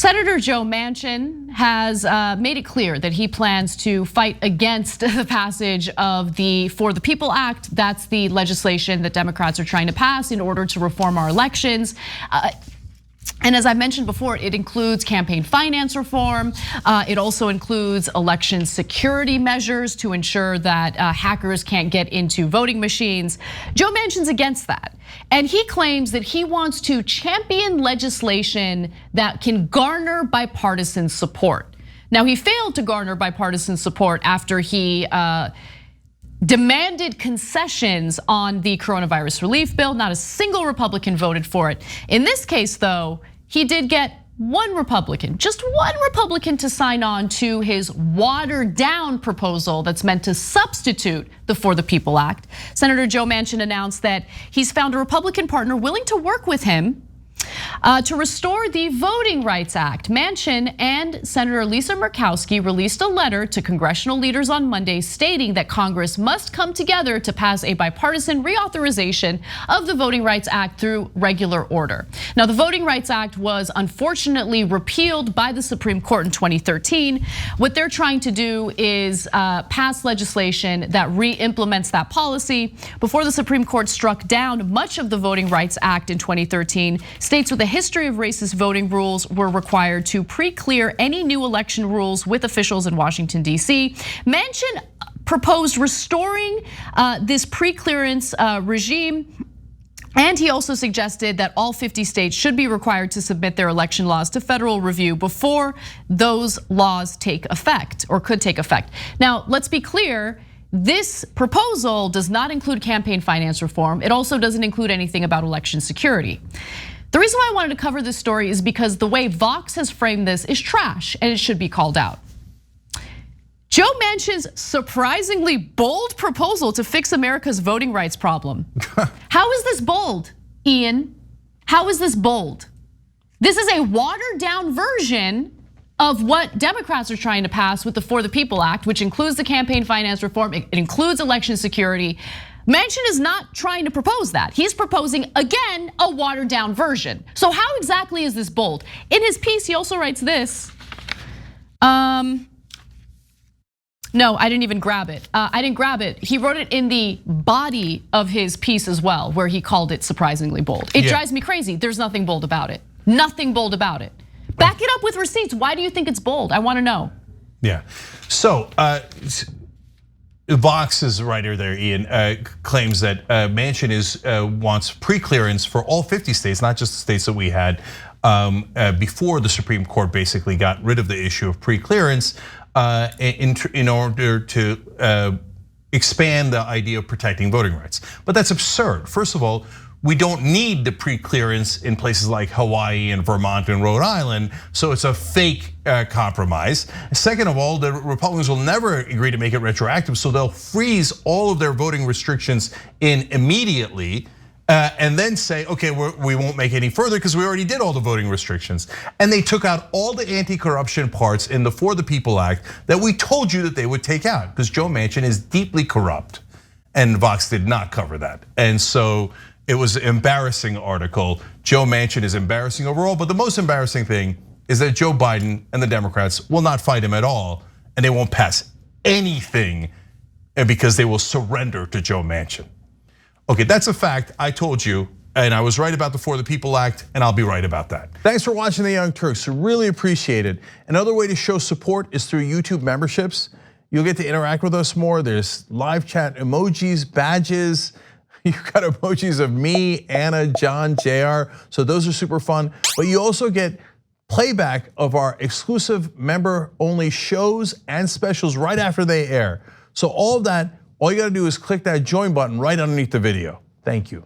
Senator Joe Manchin has made it clear that he plans to fight against the passage of the For the People Act. That's the legislation that Democrats are trying to pass in order to reform our elections. And as I mentioned before, it includes campaign finance reform. It also includes election security measures to ensure that hackers can't get into voting machines. Joe Manchin's against that. And he claims that he wants to champion legislation that can garner bipartisan support. Now, he failed to garner bipartisan support after he demanded concessions on the coronavirus relief bill. Not a single Republican voted for it. In this case, though, he did get one Republican, just one Republican, to sign on to his watered down proposal that's meant to substitute the For the People Act. Senator Joe Manchin announced that he's found a Republican partner willing to work with him to restore the Voting Rights Act. Manchin and Senator Lisa Murkowski released a letter to congressional leaders on Monday stating that Congress must come together to pass a bipartisan reauthorization of the Voting Rights Act through regular order. Now, the Voting Rights Act was unfortunately repealed by the Supreme Court in 2013. What they're trying to do is pass legislation that re-implements that policy. Before the Supreme Court struck down much of the Voting Rights Act in 2013, states with a history of racist voting rules were required to pre-clear any new election rules with officials in Washington, D.C. Manchin proposed restoring this pre-clearance regime. And he also suggested that all 50 states should be required to submit their election laws to federal review before those laws take effect or could take effect. Now, let's be clear. This proposal does not include campaign finance reform. It also doesn't include anything about election security. The reason why I wanted to cover this story is because the way Vox has framed this is trash and it should be called out. Joe Manchin's surprisingly bold proposal to fix America's voting rights problem. How is this bold, Ian? How is this bold? This is a watered down version of what Democrats are trying to pass with the For the People Act, which includes the campaign finance reform, it includes election security. Manchin is not trying to propose that. He's proposing, again, a watered down version. So how exactly is this bold? In his piece, he also writes this. No, I didn't even grab it. I didn't grab it. He wrote it in the body of his piece as well, where he called it surprisingly bold. It drives me crazy. There's nothing bold about it. Nothing bold about it. Back it up with receipts. Why do you think it's bold? I want to know. Yeah, so Vox's writer there, Ian, claims that Manchin wants pre-clearance for all 50 states, not just the states that we had before the Supreme Court basically got rid of the issue of pre-clearance in order to expand the idea of protecting voting rights. But that's absurd. First of all, we don't need the pre-clearance in places like Hawaii and Vermont and Rhode Island, so it's a fake compromise. Second of all, the Republicans will never agree to make it retroactive, so they'll freeze all of their voting restrictions in immediately, and then say, okay, we won't make any further because we already did all the voting restrictions. And they took out all the anti-corruption parts in the For the People Act that we told you that they would take out, because Joe Manchin is deeply corrupt, and Vox did not cover that. And so it was an embarrassing article. Joe Manchin is embarrassing overall, but the most embarrassing thing is that Joe Biden and the Democrats will not fight him at all, and they won't pass anything because they will surrender to Joe Manchin. Okay, that's a fact. I told you, and I was right about the For the People Act, and I'll be right about that. Thanks for watching the Young Turks, really appreciate it. Another way to show support is through YouTube memberships. You'll get to interact with us more. There's live chat emojis, badges. You've got emojis of me, Anna, John, JR, so those are super fun. But you also get playback of our exclusive member-only shows and specials right after they air. So all of that, all you gotta do is click that join button right underneath the video. Thank you.